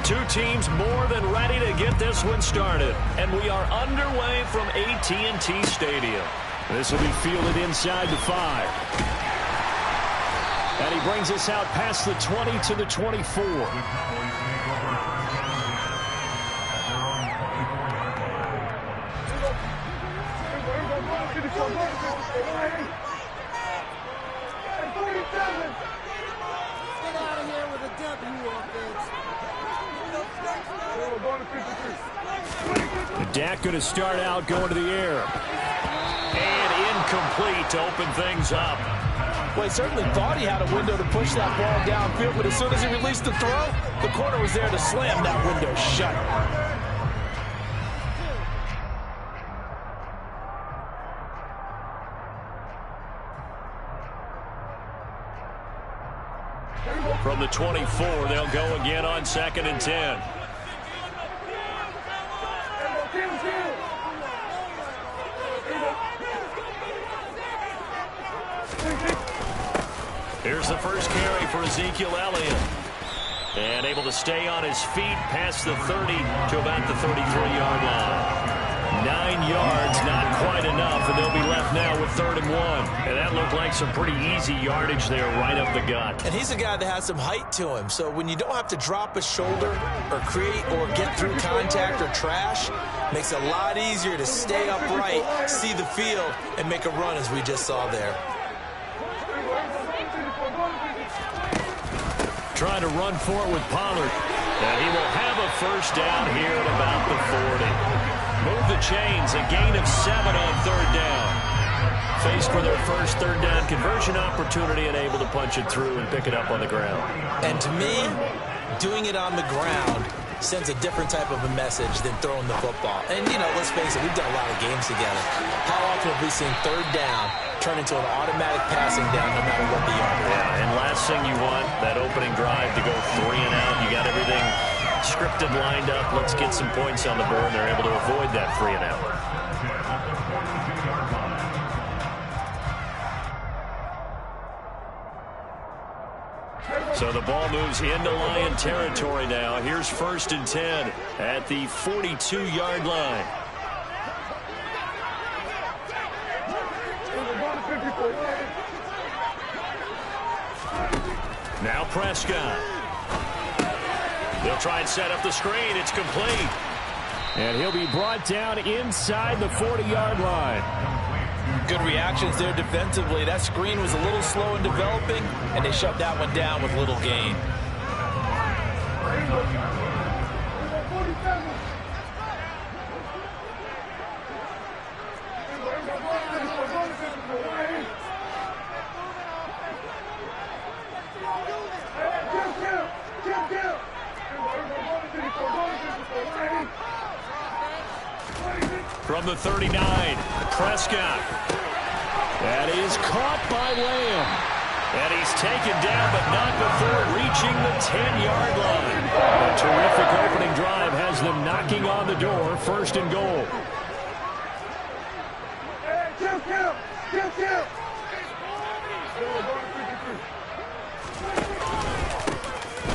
Two teams more than ready to get this one started. And we are underway from AT&T Stadium. This will be fielded inside the 5. And he brings us out past the 20 to the 24. Dak going to start out going to the air. And incomplete to open things up. Well, he certainly thought he had a window to push that ball downfield, but as soon as he released the throw, the corner was there to slam that window shut. From the 24, they'll go again on 2nd and 10. Here's the first carry for Ezekiel Elliott. And able to stay on his feet past the 30 to about the 33-yard line. 9 yards, not quite enough, and they'll be left now with 3rd and 1. And that looked like some pretty easy yardage there right up the gut. And he's a guy that has some height to him, so when you don't have to drop a shoulder or create or get through contact or trash, makes it a lot easier to stay upright, see the field, and make a run as we just saw there. Trying to run for it with Pollard. And he will have a first down here at about the 40. Move the chains, a gain of 7 on 3rd down. Faced for their first 3rd down conversion opportunity and able to punch it through and pick it up on the ground. And to me, doing it on the ground sends a different type of a message than throwing the football. And, you know, let's face it, we've done a lot of games together. How often have we seen 3rd down turn into an automatic passing down no matter what the yard is? Yeah, and last thing you want, that opening drive to go 3 and out. You got everything scripted, lined up. Let's get some points on the board, and they're able to avoid that 3 and out. So the ball moves into Lion territory now. Here's 1st and 10 at the 42-yard line. Now Prescott. They'll try and set up the screen. It's complete. And he'll be brought down inside the 40-yard line. Good reactions there defensively. That screen was a little slow in developing, and they shut that one down with little gain. From the 39, Prescott. That is caught by Lamb. And he's taken down, but not before reaching the 10-yard line. A terrific opening drive has them knocking on the door, 1st and goal.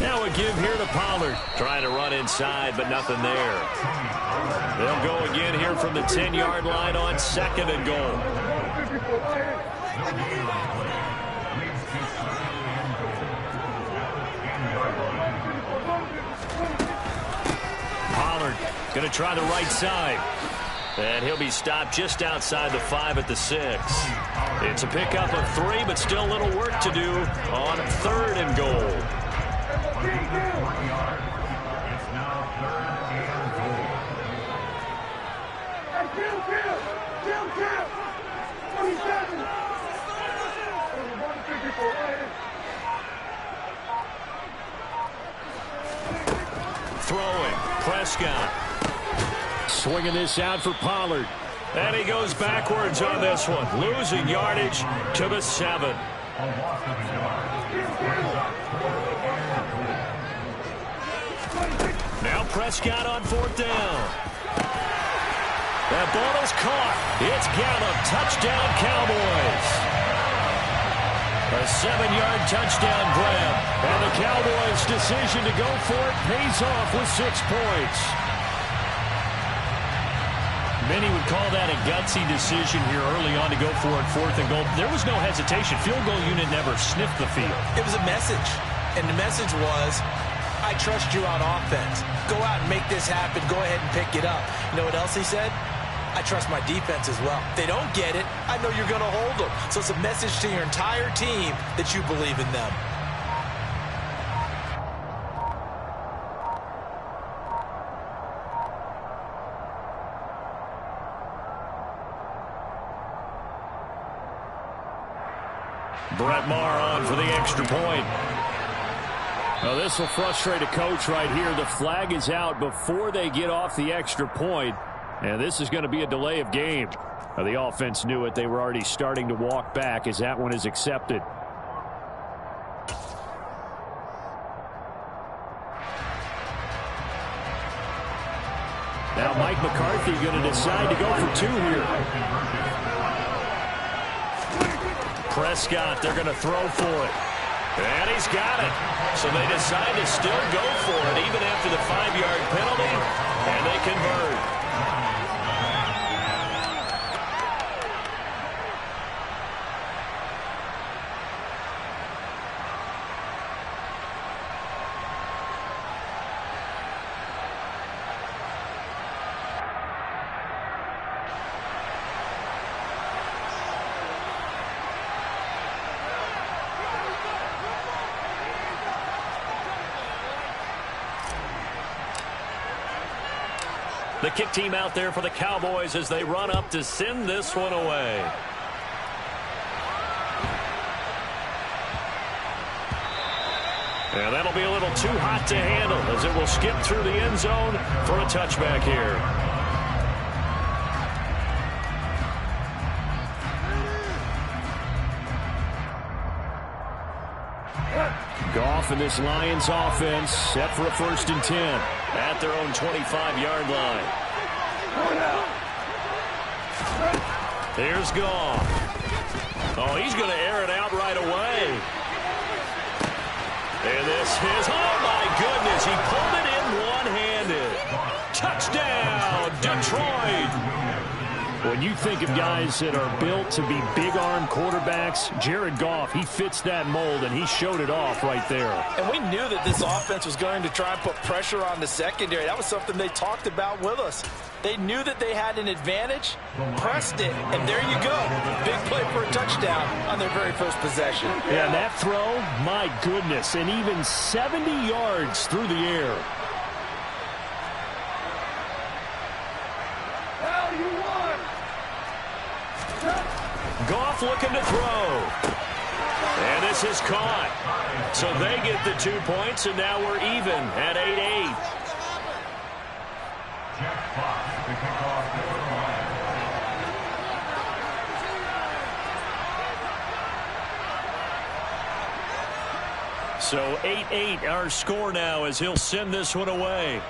Now a give here to Pollard. Trying to run inside, but nothing there. They'll go again here from the 10-yard line on 2nd and goal. Pollard going to try the right side. And he'll be stopped just outside the 5 at the 6. It's a pickup of 3, but still a little work to do on 3rd and goal. Throwing, Prescott. Swinging this out for Pollard. And he goes backwards on this one. Losing yardage to the 7. Now Prescott on 4th down. That ball is caught. It's Gallup. Touchdown, Cowboys. A 7-yard touchdown grab. And the Cowboys' decision to go for it pays off with 6 points. Many would call that a gutsy decision here early on to go for it 4th and goal. There was no hesitation. Field goal unit never sniffed the field. It was a message. And the message was, I trust you on offense. Go out and make this happen. Go ahead and pick it up. You know what else he said? I trust my defense as well. If they don't get it, I know you're going to hold them. So it's a message to your entire team that you believe in them. Brett Maher on for the extra point. Now this will frustrate a coach right here. The flag is out before they get off the extra point. And this is going to be a delay of game. Now, the offense knew it. They were already starting to walk back as that one is accepted. Now Mike McCarthy going to decide to go for 2 here. Prescott, they're going to throw for it. And he's got it. So they decide to still go for it even after the 5-yard penalty. And they convert. The kick team out there for the Cowboys as they run up to send this one away. And that'll be a little too hot to handle as it will skip through the end zone for a touchback here. Goff and this Lions offense set for a 1st and 10 at their own 25-yard line. Here's Goff. Oh, he's going to air it out right away. And this is, oh my goodness, he pulled it in one-handed. Touchdown, Detroit. When you think of guys that are built to be big-arm quarterbacks, Jared Goff, he fits that mold, and he showed it off right there. And we knew that this offense was going to try and put pressure on the secondary. That was something they talked about with us. They knew that they had an advantage, pressed it, and there you go. Big play for a touchdown on their very first possession. Yeah, and that throw, my goodness, and even 70 yards through the air. Goff looking to throw. And this is caught. So they get the 2 points, and now we're even at 8-8. So 8-8 our score now as he'll send this one away.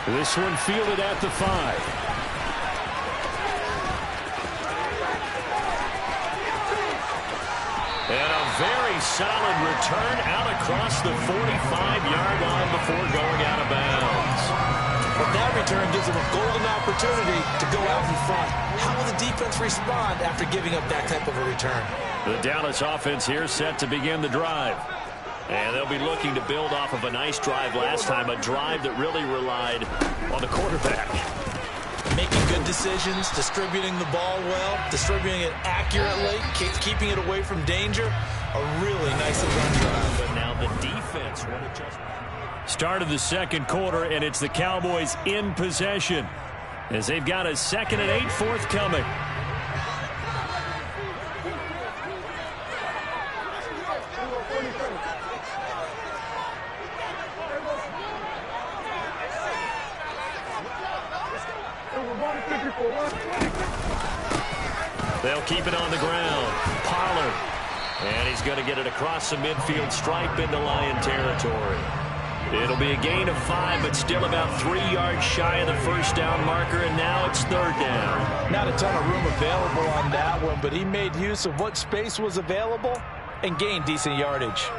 This one fielded at the 5. And a very solid return out across the 45-yard line before going out of bounds. But that return gives them a golden opportunity to go out in front. How will the defense respond after giving up that type of a return? The Dallas offense here set to begin the drive. And they'll be looking to build off of a nice drive last time, a drive that really relied on the quarterback. Making good decisions, distributing the ball well, distributing it accurately, keeping it away from danger. A really nicely run drive. But now the defense will adjust. Start of the second quarter, and it's the Cowboys in possession as they've got a 2nd and 8 forthcoming. They'll keep it on the ground. Pollard. And he's going to get it across the midfield stripe into Lion territory. It'll be a gain of 5, but still about 3 yards shy of the first down marker, and now it's third down. Not a ton of room available on that one, but he made use of what space was available and gained decent yardage.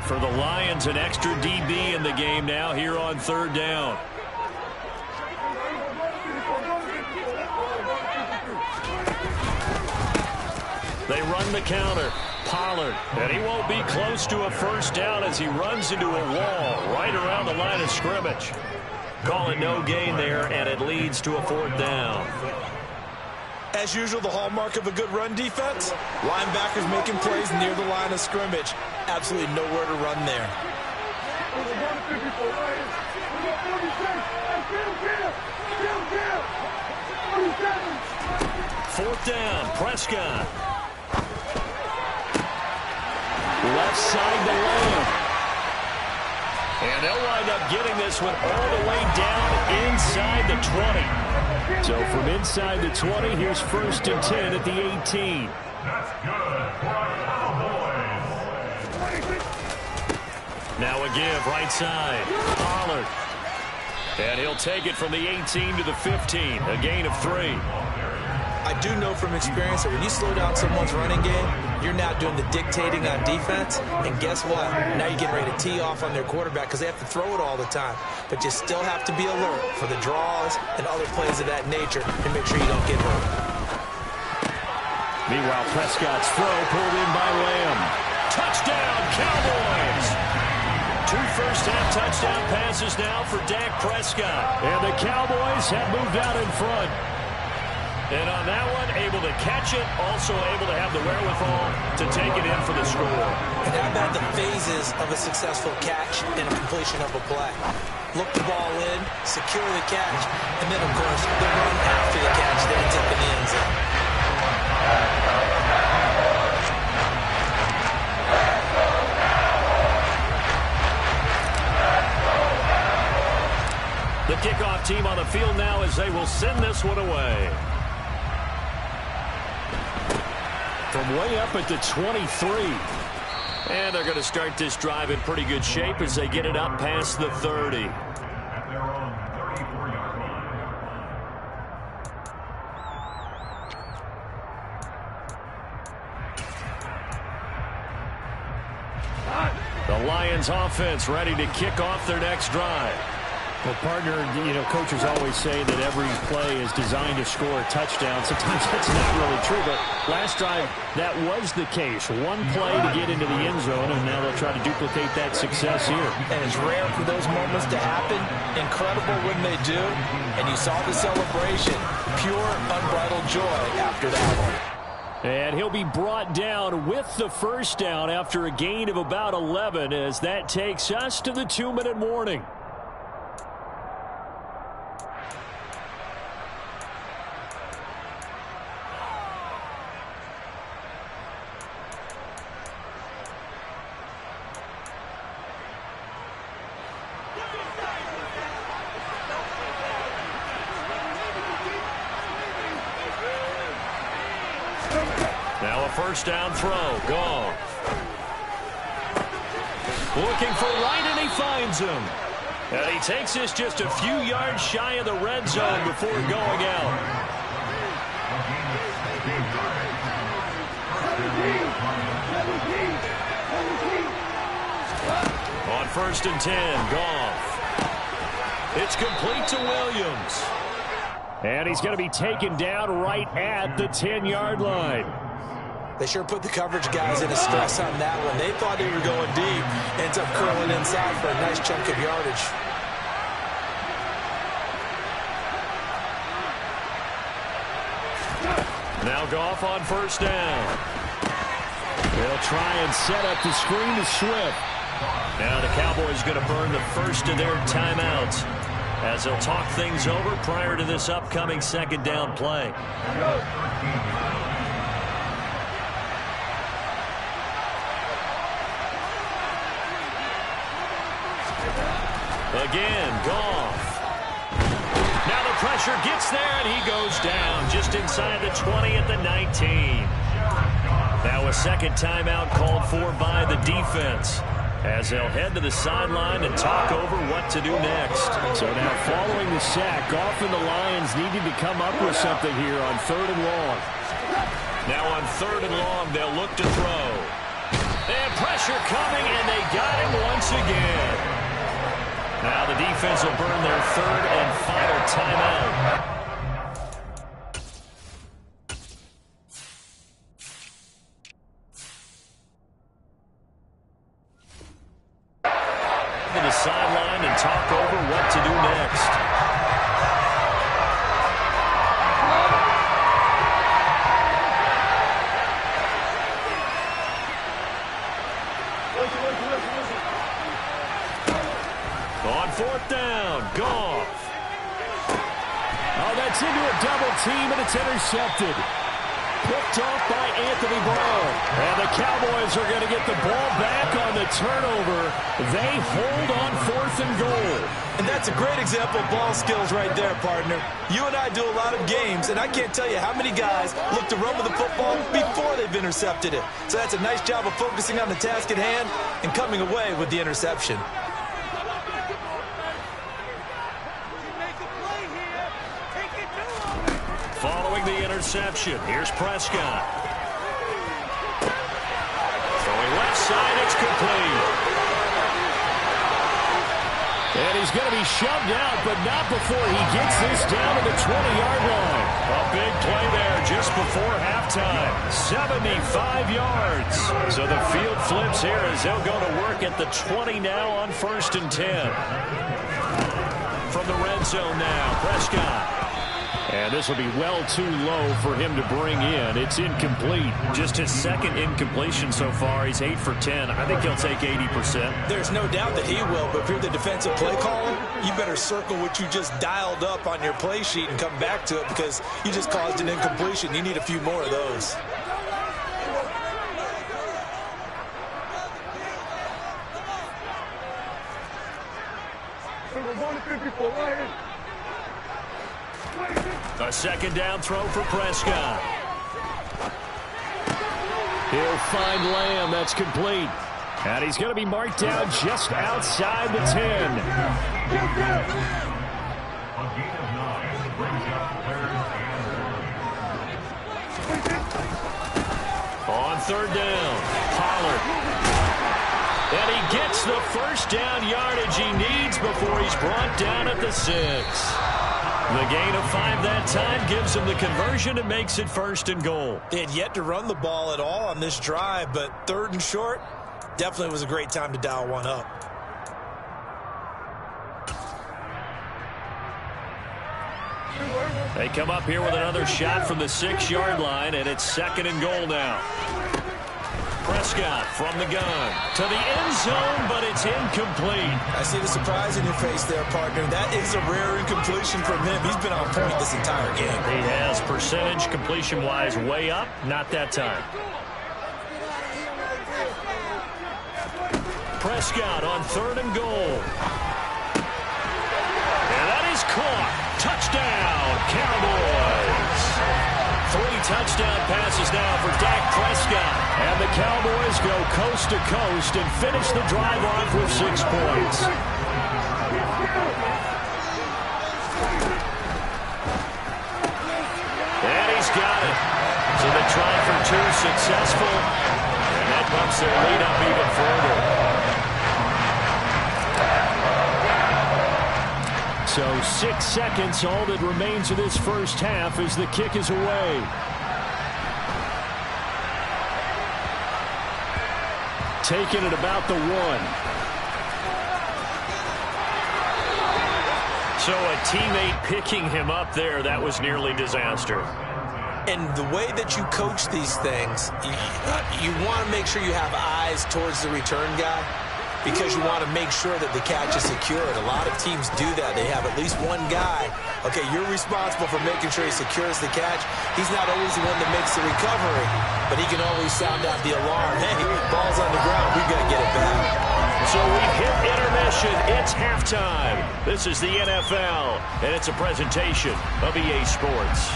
For the Lions, an extra DB in the game now here on third down. They run the counter. Pollard, and he won't be close to a first down as he runs into a wall right around the line of scrimmage. Call it no gain there, and it leads to a fourth down. As usual, the hallmark of a good run defense, linebackers making plays near the line of scrimmage. Absolutely nowhere to run there. Fourth down, Prescott. Left side to Lamb. And they'll wind up getting this one all the way down inside the 20. So from inside the 20, here's first and 10 at the 18. That's good for our Cowboys. Now a give right side. Pollard. And he'll take it from the 18 to the 15. A gain of 3. I do know from experience that when you slow down someone's running game, you're now doing the dictating on defense. And guess what? Now you're getting ready to tee off on their quarterback because they have to throw it all the time. But you still have to be alert for the draws and other plays of that nature and make sure you don't get hurt. Meanwhile, Prescott's throw pulled in by Lamb. Touchdown, Cowboys! 2 first-half touchdown passes now for Dak Prescott. And the Cowboys have moved out in front. And on that one, able to catch it, also able to have the wherewithal to take it in for the score. And how about the phases of a successful catch and a completion of a play? Look the ball in, secure the catch, and then, of course, the run after the catch that ends up in the end zone. The kickoff team on the field now as they will send this one away. From way up at the 23. And they're going to start this drive in pretty good shape as they get it up past the 30. At their own 34-yard line. The Lions offense ready to kick off their next drive. Well, partner, coaches always say that every play is designed to score a touchdown. Sometimes that's not really true, but last drive, that was the case. One play to get into the end zone, and now they'll try to duplicate that success here. And it's rare for those moments to happen. Incredible when they do. And you saw the celebration. Pure, unbridled joy after that one. And he'll be brought down with the first down after a gain of about 11 as that takes us to the 2-minute warning. Now a first down throw. Goff. Looking for Wright, and he finds him. And he takes this just a few yards shy of the red zone before going out. On first and 10, Goff. It's complete to Williams. And he's going to be taken down right at the 10-yard line. They sure put the coverage guys in a stress on that one. They thought they were going deep. Ends up curling inside for a nice chunk of yardage. Now Goff on first down. They'll try and set up the screen to Swift. Now the Cowboys going to burn the first of their timeouts as they'll talk things over prior to this upcoming second down play. Again, Goff. Now the pressure gets there, and he goes down just inside the 20 at the 19. Now a second timeout called for by the defense. as they'll head to the sideline and talk over what to do next. So now following the sack, often the Lions needing to come up with something here on 3rd and long. Now on 3rd and long, they'll look to throw. And pressure coming, and they got him once again. Now the defense will burn their 3rd and final timeout. The sideline and talk over what to do next. On 4th down, Goff. Oh, that's into a double team, and it's intercepted. Picked off by Anthony Brown. And the Cowboys are going to get the ball back on the turnover. They hold on 4th and goal. And that's a great example of ball skills right there, partner. You and I do a lot of games, and I can't tell you how many guys look to run with the football before they've intercepted it. So that's a nice job of focusing on the task at hand and coming away with the interception. Following the interception, here's Prescott. Throwing left side, it's complete. And he's going to be shoved out, but not before he gets this down to the 20-yard line. A big play there just before halftime. 75 yards. So the field flips here as they'll go to work at the 20 now on 1st and 10. From the red zone now, Prescott. And this will be well too low for him to bring in. It's incomplete. Just his 2nd incompletion so far. He's 8 for 10. I think he'll take 80%. There's no doubt that he will, but if you're the defensive play caller, you better circle what you just dialed up on your play sheet and come back to it because you just caused an incompletion. You need a few more of those. A 2nd down throw for Prescott. He'll find Lamb. That's complete. And he's going to be marked down just outside the 10. A gain of 9 brings up On 3rd down, Pollard. And he gets the 1st down yardage he needs before he's brought down at the 6. The gain of 5 that time gives him the conversion and makes it 1st and goal. They had yet to run the ball at all on this drive, but 3rd and short definitely was a great time to dial one up. They come up here with another shot from the 6-yard line, and it's 2nd and goal now. Prescott from the gun to the end zone, but it's incomplete. I see the surprise in your face there, partner. That is a rare incompletion from him. He's been on point this entire game. He has percentage completion-wise way up, not that time. Prescott on 3rd and goal. And that is caught. Touchdown, Cowboys. 3 touchdown passes now for Dak Prescott. And the Cowboys go coast to coast and finish the drive off with 6 points. And he's got it. So they try for 2, successful. And that bumps their lead up even further. So 6 seconds, all that remains of this first half as the kick is away. Taking it about the 1. So a teammate picking him up there, that was nearly disaster. And the way that you coach these things, you want to make sure you have eyes towards the return guy, because you want to make sure that the catch is secured. A lot of teams do that. They have at least one guy. Okay, you're responsible for making sure he secures the catch. He's not always the one that makes the recovery, but he can always sound out the alarm. Hey, ball's on the ground. We've got to get it back. So we've hit intermission. It's halftime. This is the NFL, and it's a presentation of EA Sports.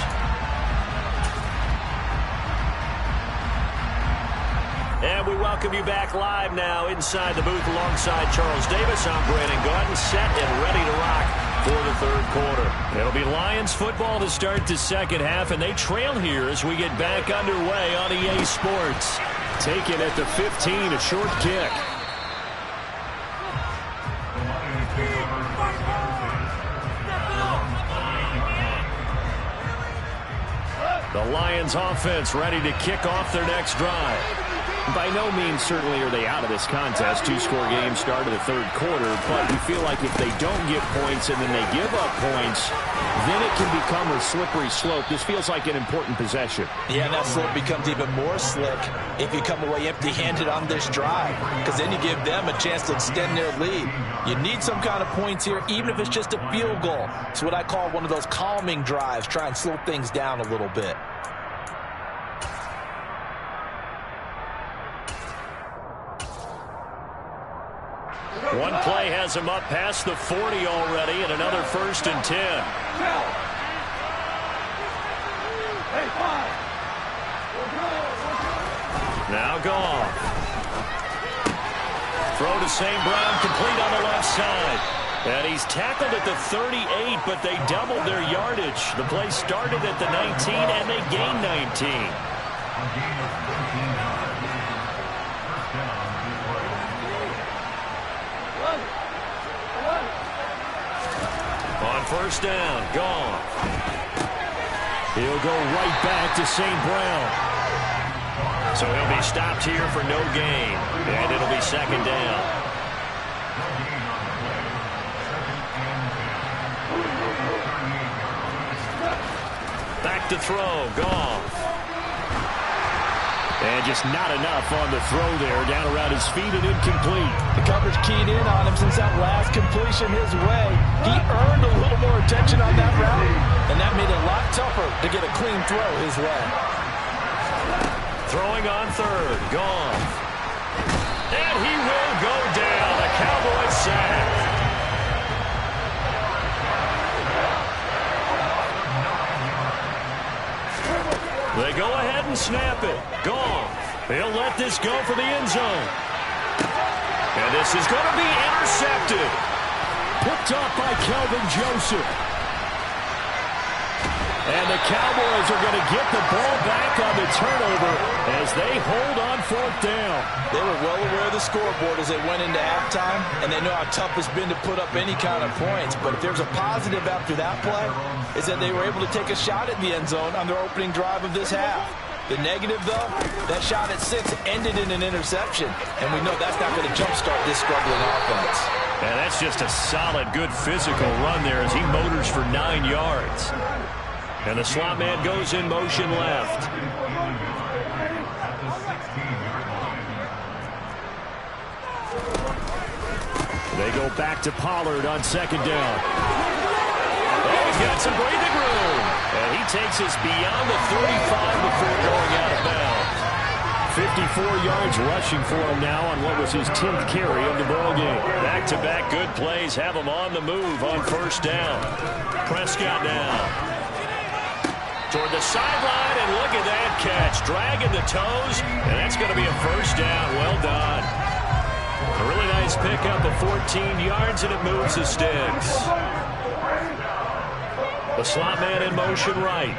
And we welcome you back live now inside the booth alongside Charles Davis. I'm Brandon Gaudin, set and ready to rock for the third quarter. It'll be Lions football to start the second half, and they trail here as we get back underway on EA Sports. Taken at the 15, a short kick. The Lions offense ready to kick off their next drive. By no means certainly are they out of this contest. Two-score game start of the third quarter, but you feel like if they don't get points and then they give up points, then it can become a slippery slope. This feels like an important possession. Yeah, that slope becomes even more slick if you come away empty-handed on this drive, because then you give them a chance to extend their lead. You need some kind of points here, even if it's just a field goal. It's what I call one of those calming drives. Try and slow things down a little bit. One play has him up past the 40 already, and another 1st and 10. Now Goff. Throw to St. Brown, complete on the left side. And he's tackled at the 38, but they doubled their yardage. The play started at the 19, and they gained 19. On 1st down, Goff. He'll go right back to St. Brown. So he'll be stopped here for no gain, and it'll be 2nd down. Back to throw, Goff. And just not enough on the throw there. Down around his feet and incomplete. The coverage keyed in on him since that last completion his way. He earned a little more attention on that route, and that made it a lot tougher to get a clean throw his way. Throwing on 3rd, Goff. And he will go down. A Cowboys sack. They go ahead and snap it. Goff. He'll let this go for the end zone. And this is going to be intercepted. Picked up by Kelvin Joseph. And the Cowboys are going to get the ball back on the turnover as they hold on 4th down. They were well aware of the scoreboard as they went into halftime, and they know how tough it's been to put up any kind of points. But if there's a positive after that play, is that they were able to take a shot at the end zone on their opening drive of this half. The negative, though, that shot at 6 ended in an interception, and we know that's not going to jumpstart this struggling offense. And that's just a solid, good physical run there as he motors for 9 yards. And the slot man goes in motion left. They go back to Pollard on 2nd down. Oh, he's got some breathing room. And he takes us beyond the 35 before going out of bounds. 54 yards rushing for him now on what was his 10th carry of the ballgame. Back-to-back good plays have him on the move on 1st down. Prescott now. Toward the sideline, and look at that catch. Dragging the toes, and that's going to be a 1st down. Well done. A really nice pickup of 14 yards, and it moves the sticks. The slot man in motion right.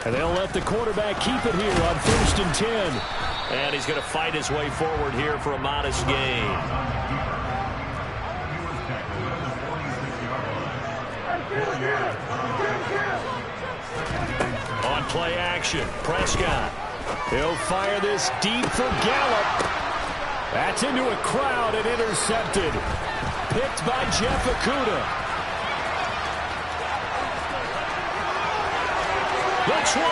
And they'll let the quarterback keep it here on 1st and 10. And he's going to fight his way forward here for a modest gain. On play action, Prescott. He'll fire this deep for Gallup. That's into a crowd and intercepted. Picked by Jeff Okudah. The 20.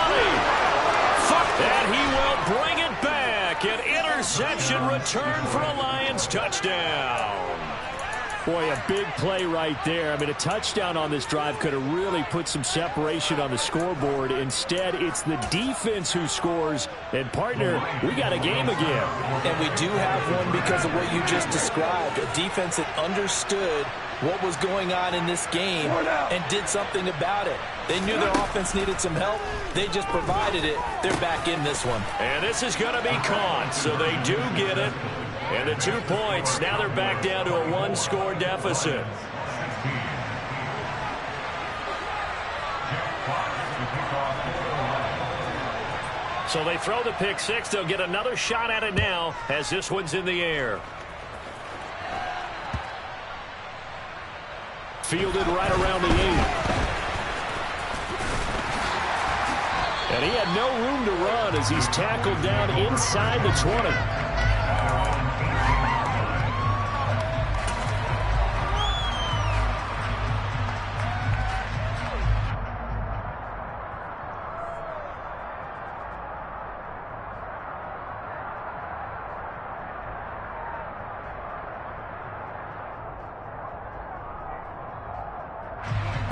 And he will bring it back. An interception return for a Lions touchdown. Boy, a big play right there. I mean, a touchdown on this drive could have really put some separation on the scoreboard. Instead, it's the defense who scores. And, partner, we got a game again. And we do have one because of what you just described. A defense that understood what was going on in this game and did something about it. They knew their offense needed some help. They just provided it. They're back in this one. And this is going to be caught, so they do get it. And the 2 points, now they're back down to a 1-score deficit. So they throw the pick six. They'll get another shot at it now as this one's in the air. Fielded right around the 8. And he had no room to run as he's tackled down inside the 20.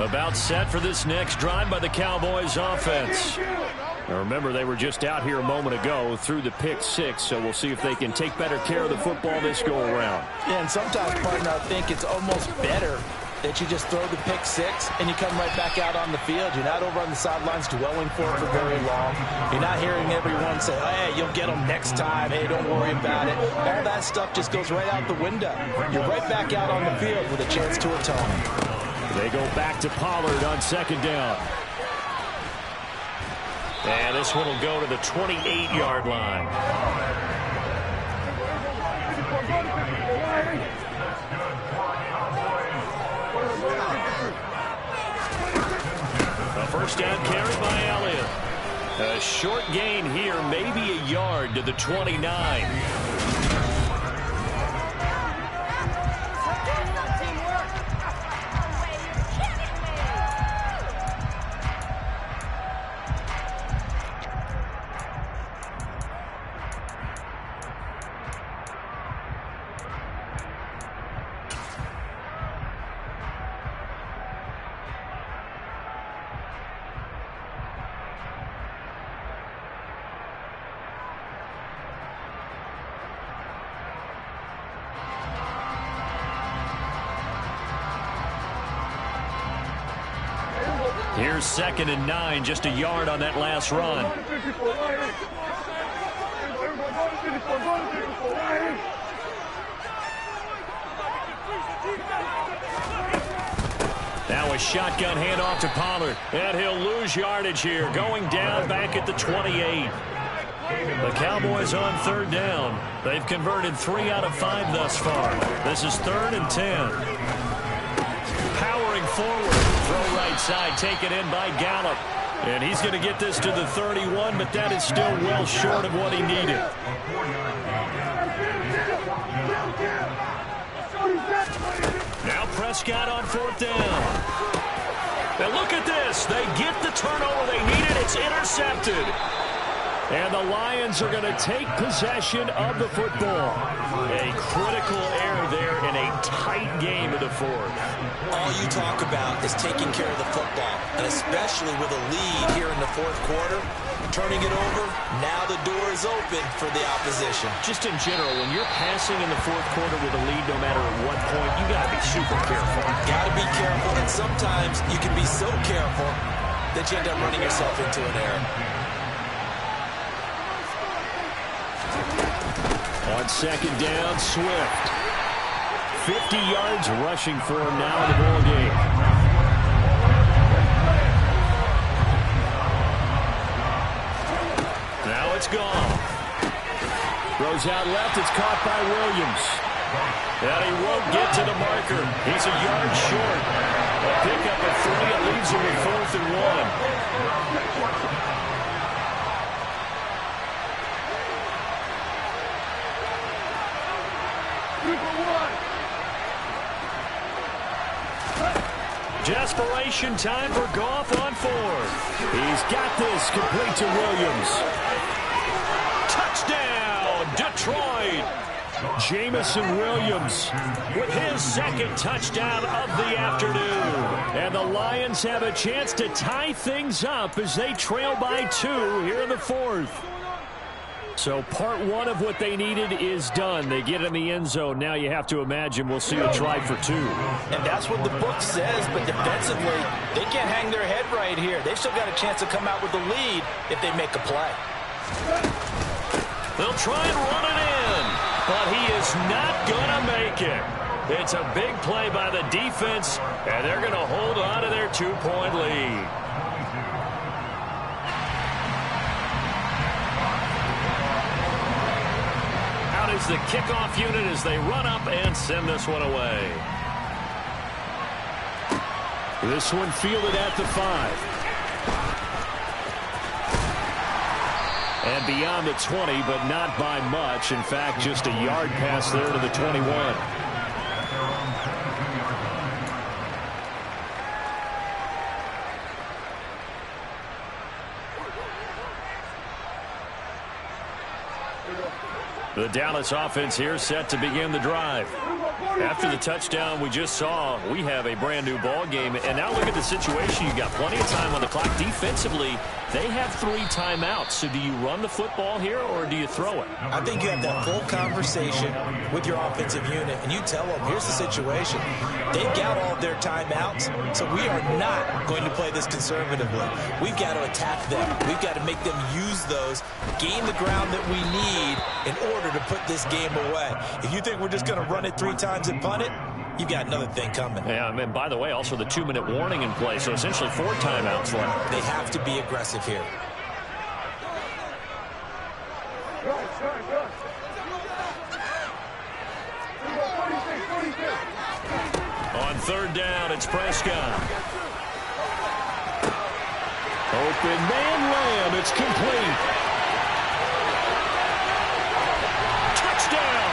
About set for this next drive by the Cowboys offense. Now remember, they were just out here a moment ago through the pick six, so we'll see if they can take better care of the football this go-around. Yeah, and sometimes, partner, I think it's almost better that you just throw the pick six and you come right back out on the field. You're not over on the sidelines dwelling for it for very long. You're not hearing everyone say, hey, you'll get them next time. Hey, don't worry about it. All that stuff just goes right out the window. You're right back out on the field with a chance to atone. They go back to Pollard on second down. And this one will go to the 28-yard line. A first down carry by Elliott. A short gain here, maybe a yard to the 29. Here's 2nd and 9, just a yard on that last run. Now a shotgun handoff to Pollard, and he'll lose yardage here, going down back at the 28. The Cowboys on third down. They've converted 3 out of 5 thus far. This is 3rd and 10. Powering forward. Throw right side, taken in by Gallup. And he's going to get this to the 31, but that is still well short of what he needed. Now Prescott on 4th down. Now look at this. They get the turnover they needed. It's intercepted. And the Lions are going to take possession of the football. A critical error there in a tight game of the 4th. All you talk about is taking care of the football, and especially with a lead here in the 4th quarter, turning it over, now the door is open for the opposition. Just in general, when you're passing in the 4th quarter with a lead, no matter at what point, you got to be super careful. Got to be careful, and sometimes you can be so careful that you end up running yourself into an error. On 2nd down, Swift. 50 yards rushing for him now in the ball game. Now it's gone. Throws out left. It's caught by Williams. And he won't get to the marker. He's a yard short. A pickup of 3. It leaves him with 4th and 1. Desperation time for Goff on 4th. He's got this, complete to Williams. Touchdown, Detroit. Jamison Williams with his 2nd touchdown of the afternoon. And the Lions have a chance to tie things up as they trail by 2 here in the 4th. So part one of what they needed is done. They get in the end zone. Now you have to imagine we'll see a try for two. And that's what the book says, but defensively, they can't hang their head right here. They've still got a chance to come out with the lead if they make a play. They'll try and run it in, but he is not going to make it. It's a big play by the defense, and they're going to hold on to their 2-point lead. Is the kickoff unit as they run up and send this one away. This one fielded at the 5. And beyond the 20, but not by much. In fact, just a yard pass there to the 21. The Dallas offense here set to begin the drive. After the touchdown we just saw, we have a brand new ball game. And now look at the situation. You got plenty of time on the clock. Defensively, they have 3 timeouts. So do you run the football here or do you throw it? I think you have that full conversation with your offensive unit, and you tell them, here's the situation. They've got all of their timeouts, so we are not going to play this conservatively. We've got to attack them. We've got to make them use those, gain the ground that we need in order to put this game away. If you think we're just going to run it 3 times and punt it, you've got another thing coming. Yeah, and by the way, also the 2-minute warning in play, so essentially 4 timeouts left. They have to be aggressive here. On 3rd down, it's Prescott. Open man Lamb, it's complete. Touchdown!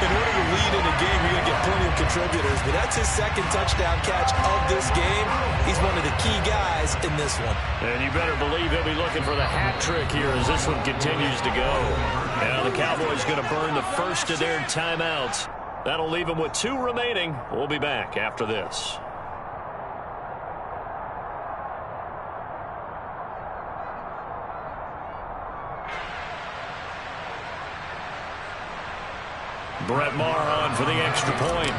In order to lead in a game, you're going to get plenty of contributors, but that's his 2nd touchdown catch of this game. He's one of the key guys in this one. And you better believe he'll be looking for the hat trick here as this one continues to go. Now the Cowboys going to burn the first of their timeouts. That'll leave them with 2 remaining. We'll be back after this. Brett Maher on for the extra point.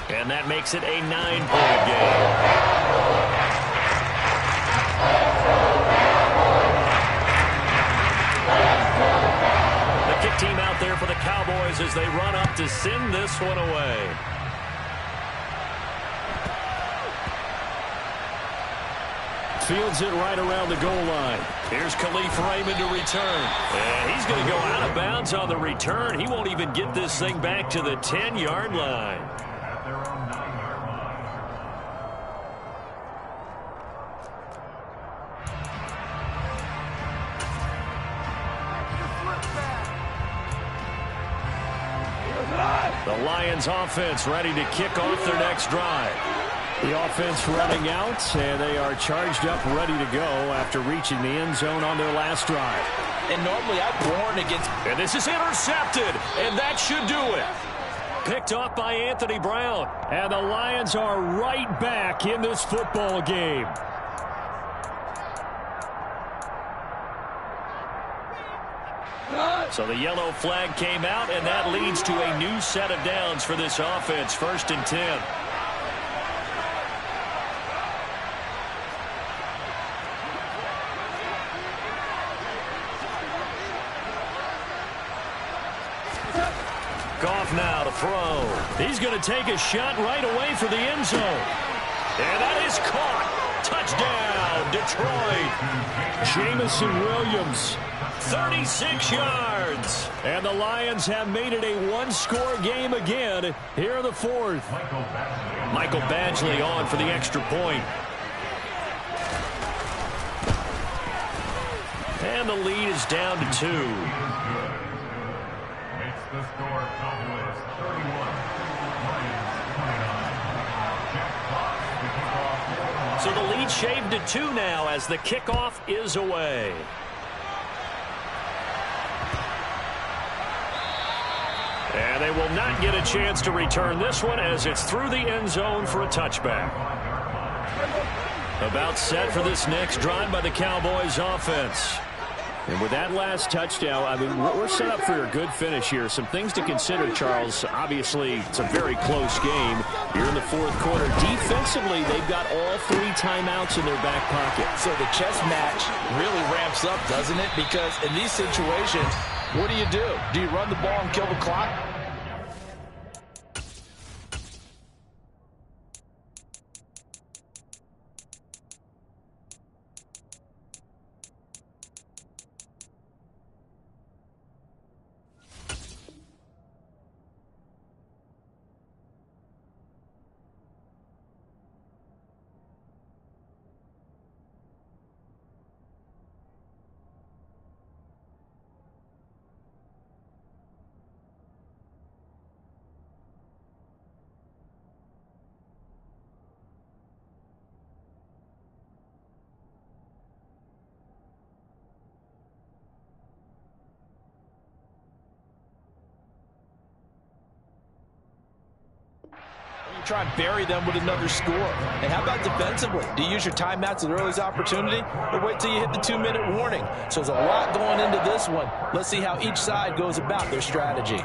And that makes it a 9-point game. The kick team out there for the Cowboys as they run up to send this one away. Fields it right around the goal line. Here's Khalif Raymond to return. And he's going to go out of bounds on the return. He won't even get this thing back to the 10-yard line. At their own 9-yard line. The Lions offense ready to kick off their next drive. The offense running out, and they are charged up, ready to go after reaching the end zone on their last drive. And normally I'd warn against... And this is intercepted, and that should do it. Picked off by Anthony Brown. And the Lions are right back in this football game. So the yellow flag came out, and that leads to a new set of downs for this offense. 1st and 10. Goff now to throw. He's going to take a shot right away for the end zone. And that is caught. Touchdown, Detroit. Jamison Williams. 36 yards. And the Lions have made it a 1-score game again here in the 4th. Michael Badgley on for the extra point. And the lead is down to 2. Makes the score Cowboys 31, Lions 29. Check clock to kick off. So the lead shaved to 2 now as the kickoff is away. And they will not get a chance to return this one as it's through the end zone for a touchback. About set for this next drive by the Cowboys offense. And with that last touchdown, I mean, we're set up for a good finish here. Some things to consider, Charles. Obviously, it's a very close game here in the fourth quarter. Defensively, they've got all 3 timeouts in their back pocket. So the chess match really ramps up, doesn't it? Because in these situations, what do? Do you run the ball and kill the clock? Try and bury them with another score. And how about defensively? Do you use your timeouts at the earliest opportunity, or wait till you hit the 2-minute warning? So there's a lot going into this one. Let's see how each side goes about their strategy.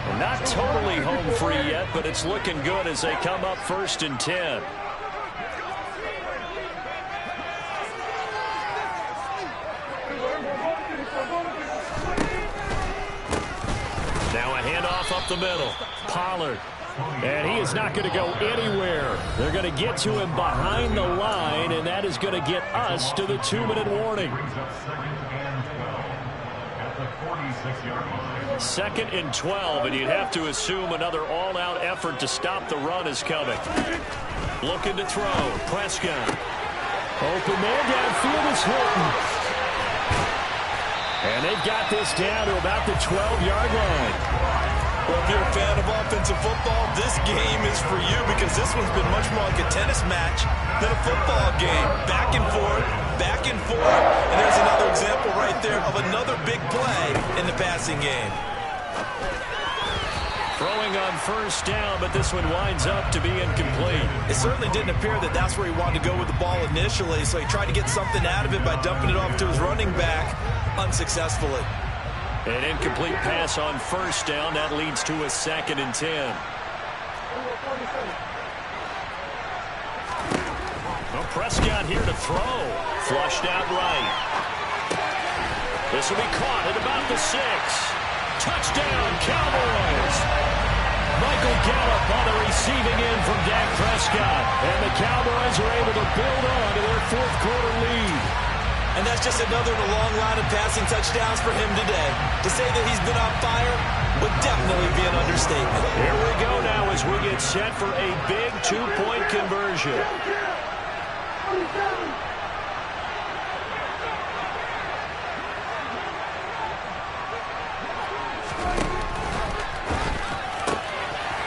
Well, not totally home free yet, but it's looking good as they come up 1st and 10. Now a handoff up the middle. Pollard. And he is not going to go anywhere. They're going to get to him behind the line, and that is going to get us to the 2-minute warning. Second and 12, and you'd have to assume another all-out effort to stop the run is coming. Looking to throw. Prescott. Open man downfield is Hilton. And they've got this down to about the 12-yard line. Well, if you're a fan of offensive football, this game is for you because this one's been much more like a tennis match than a football game. Back and forth, and there's another example right there of another big play in the passing game. Throwing on 1st down, but this one winds up to be incomplete. It certainly didn't appear that that's where he wanted to go with the ball initially, so he tried to get something out of it by dumping it off to his running back unsuccessfully. An incomplete pass on 1st down. That leads to a 2nd and 10. Well, Prescott here to throw. Flushed out right. This will be caught at about the 6. Touchdown, Cowboys. Michael Gallup on the receiving end from Dak Prescott. And the Cowboys are able to build on to their fourth quarter lead. And that's just another in a long line of passing touchdowns for him today. To say that he's been on fire would definitely be an understatement. Here we go now as we get set for a big 2-point conversion.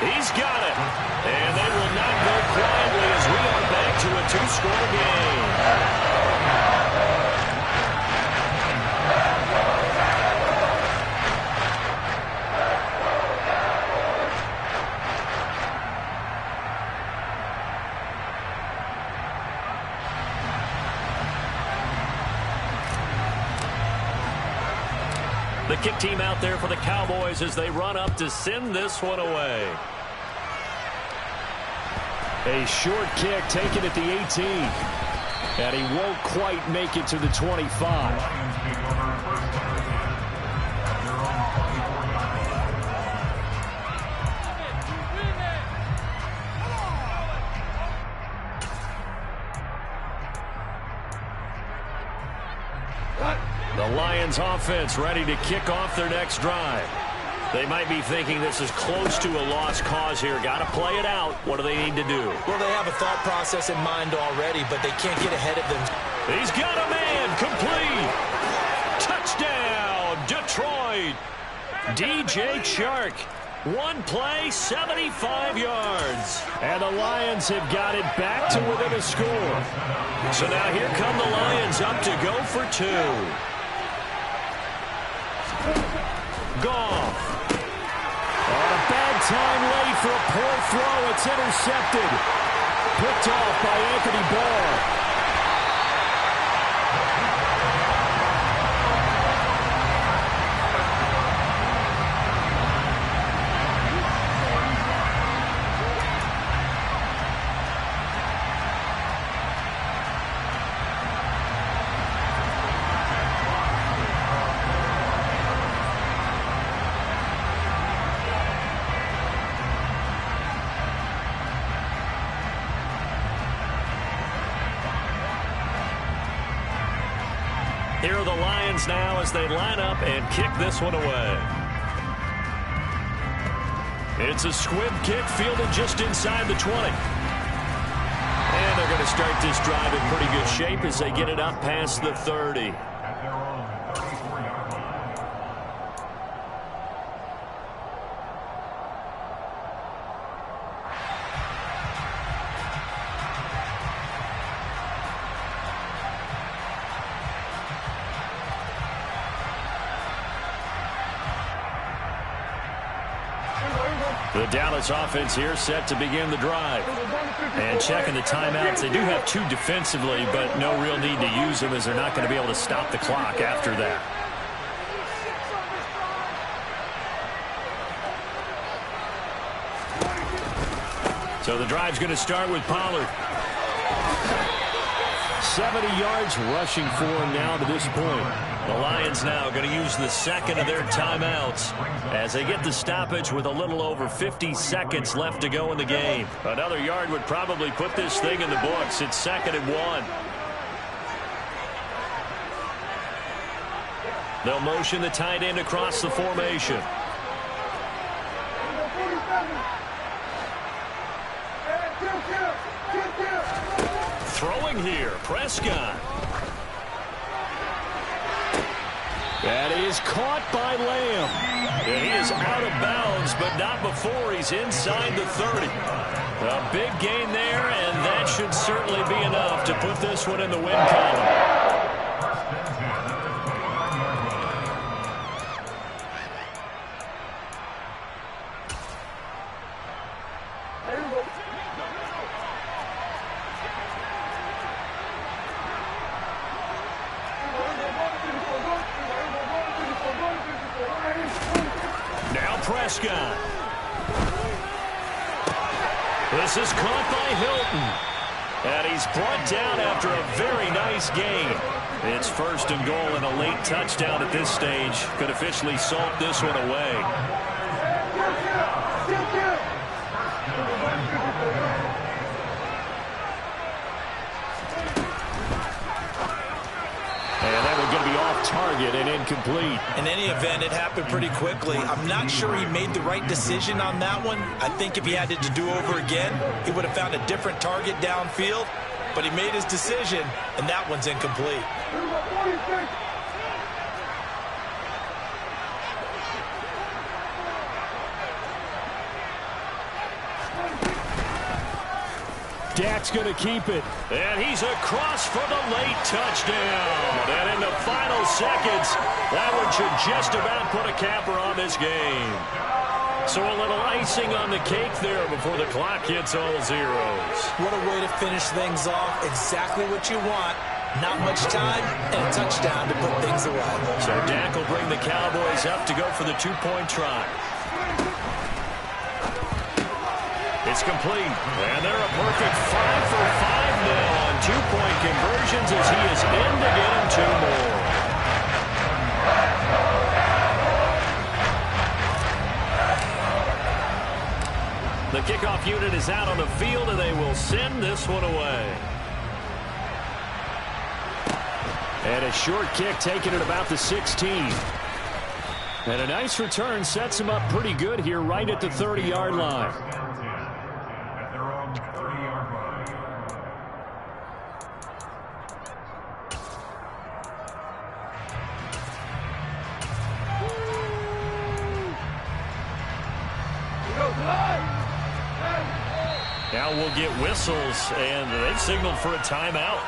He's got it. And they will not go quietly as we are back to a 2-score game. The kick team out there for the Cowboys as they run up to send this one away. A short kick taken at the 18. And he won't quite make it to the 25. The Lions offense ready to kick off their next drive. They might be thinking this is close to a lost cause here. Got to play it out. What do they need to do? Well, they have a thought process in mind already, but they can't get ahead of them. He's got a man. Complete. Touchdown, Detroit. DJ Chark. One play, 75 yards. And the Lions have got it back to within a score. So now here come the Lions up to go for 2. Goff. A bad time late for a poor throw. It's intercepted. Picked off by Anthony Barr. Here are the Lions now as they line up and kick this one away. It's a squib kick fielded just inside the 20. And they're going to start this drive in pretty good shape as they get it up past the 30. At their own 34-yard line. The Dallas offense here set to begin the drive. And checking the timeouts. They do have two defensively, but no real need to use them as they're not going to be able to stop the clock after that. So the drive's going to start with Pollard. 70 yards rushing for him now to this point. The Lions now going to use the second of their timeouts as they get the stoppage with a little over 50 seconds left to go in the game. Another yard would probably put this thing in the books. It's 2nd and 1. They'll motion the tight end across the formation. Throwing here, Prescott. That is caught by Lamb. And he is out of bounds, but not before he's inside the 30. A big gain there, and that should certainly be enough to put this one in the win column. Prescott. This is caught by Hilton. And he's brought down after a very nice gain. It's 1st and goal and a late touchdown at this stage. Could officially salt this one away. Target and incomplete. In any event, it happened pretty quickly. I'm not sure he made the right decision on that one. I think if he had it to do over again, he would have found a different target downfield. But he made his decision, and that one's incomplete. Dak's going to keep it. And he's across for the late touchdown. And in the final seconds, that one should just about put a capper on this game. So a little icing on the cake there before the clock hits all zeros. What a way to finish things off. Exactly what you want. Not much time and a touchdown to put things away. So Dak will bring the Cowboys up to go for the two-point try. It's complete, and they're a perfect 5 for 5 now on two-point conversions as he is in to get him 2 more. The kickoff unit is out on the field, and they will send this one away. And a short kick taken at about the 16. And a nice return sets him up pretty good here right at the 30-yard line. Now we'll get whistles, and they've signaled for a timeout.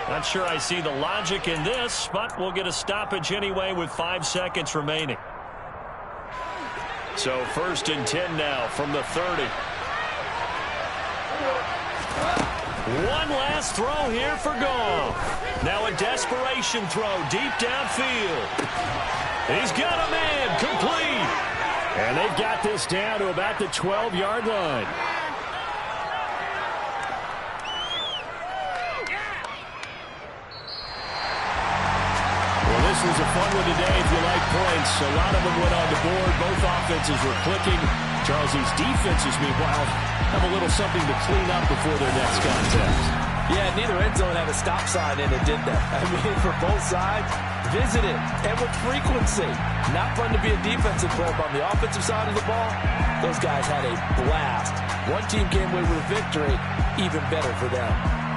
Not sure I see the logic in this, but we'll get a stoppage anyway with 5 seconds remaining. So 1st and 10 now from the 30. One last throw here for Goff. Now a desperation throw deep downfield. He's got a man, complete. And they've got this down to about the 12-yard line. Well, this was a fun one today if you like points. A lot of them went on the board. Both offenses were clicking. Charles, these defenses, meanwhile, have a little something to clean up before their next contest. Yeah, neither end zone had a stop sign in it, did they? I mean, for both sides, visit it, and with frequency. Not fun to be a defensive player, but on the offensive side of the ball, those guys had a blast. One team came away with a victory, even better for them.